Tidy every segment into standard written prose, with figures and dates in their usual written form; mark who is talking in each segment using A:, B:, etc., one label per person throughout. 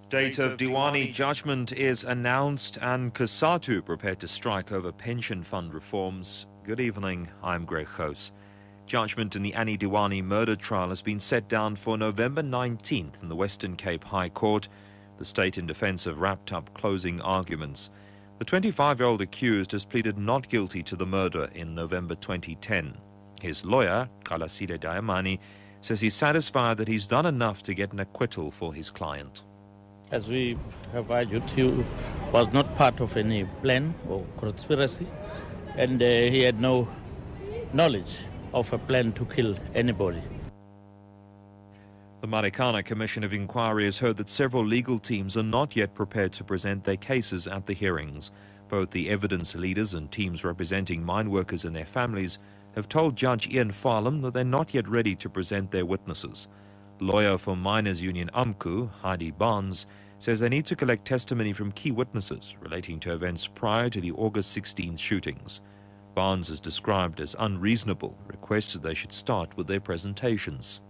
A: Date of Diwani judgment is announced and COSATU prepared to strike over pension fund reforms. Good evening, I'm Greg House. Judgment in the Annie Diwani murder trial has been set down for November 19th in the Western Cape High Court. The state and defence have wrapped up closing arguments. The 25-year-old accused has pleaded not guilty to the murder in November 2010. His lawyer, Kalasile Dayamani, says he's satisfied that he's done enough to get an acquittal for his client.
B: As we have argued, he was not part of any plan or conspiracy, and he had no knowledge of a plan to kill anybody.
A: The Marikana Commission of Inquiry has heard that several legal teams are not yet prepared to present their cases at the hearings. Both the evidence leaders and teams representing mine workers and their families have told Judge Ian Farlam that they're not yet ready to present their witnesses. Lawyer for Miners Union AMCU, Heidi Barnes, says they need to collect testimony from key witnesses relating to events prior to the August 16th shootings. Barnes is described as unreasonable, requested they should start with their presentations.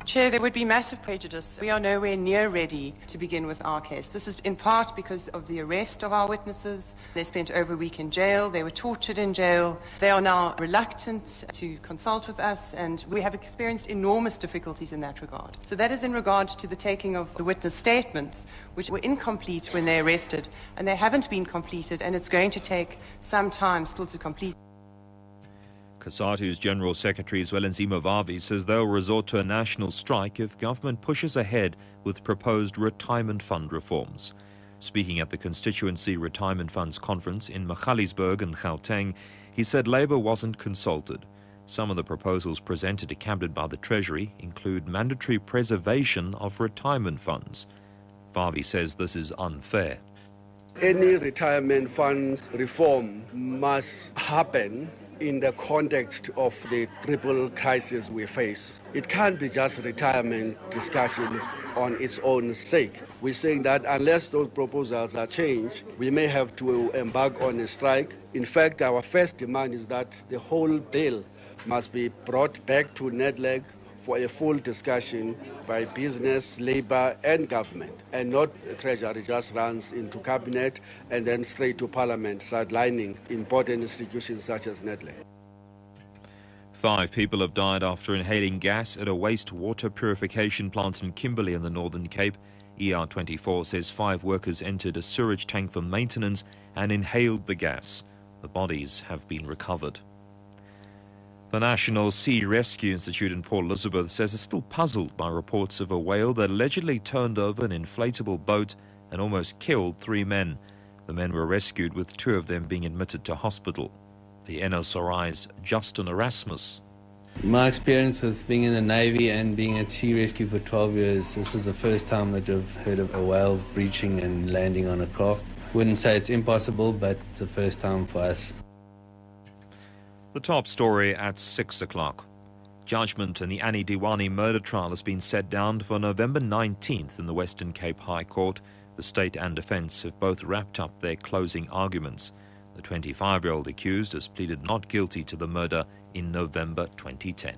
C: Chair, there would be massive prejudice. We are nowhere near ready to begin with our case. This is in part because of the arrest of our witnesses. They spent over a week in jail. They were tortured in jail. They are now reluctant to consult with us, and we have experienced enormous difficulties in that regard. So that is in regard to the taking of the witness statements, which were incomplete when they arrested, and they haven't been completed, and it's going to take some time still to complete.
A: COSATU's General Secretary Zwelinzima Vavi says they'll resort to a national strike if government pushes ahead with proposed retirement fund reforms. Speaking at the Constituency Retirement Funds Conference in Magaliesburg in Gauteng, he said Labour wasn't consulted. Some of the proposals presented to Cabinet by the Treasury include mandatory preservation of retirement funds. Vavi says this is unfair.
D: Any retirement funds reform must happen in the context of the triple crisis we face. It can't be just retirement discussion on its own sake. We're saying that unless those proposals are changed, we may have to embark on a strike. In fact, our first demand is that the whole bill must be brought back to NEDLEG for a full discussion by business, labour and government, and not the Treasury just runs into Cabinet and then straight to Parliament, sidelining important institutions such as NEDLEG.
A: 5 people have died after inhaling gas at a wastewater purification plant in Kimberley in the Northern Cape. ER24 says 5 workers entered a sewage tank for maintenance and inhaled the gas. The bodies have been recovered. The National Sea Rescue Institute in Port Elizabeth says it's still puzzled by reports of a whale that allegedly turned over an inflatable boat and almost killed 3 men. The men were rescued, with 2 of them being admitted to hospital. The NSRI's Justin Erasmus.
E: My experience with being in the Navy and being at Sea Rescue for 12 years, this is the first time that I've heard of a whale breaching and landing on a craft. Wouldn't say it's impossible, but it's the first time for us.
A: The top story at 6 o'clock. Judgment in the Annie Diwani murder trial has been set down for November 19th in the Western Cape High Court. The state and defence have both wrapped up their closing arguments. The 25-year-old accused has pleaded not guilty to the murder in November 2010.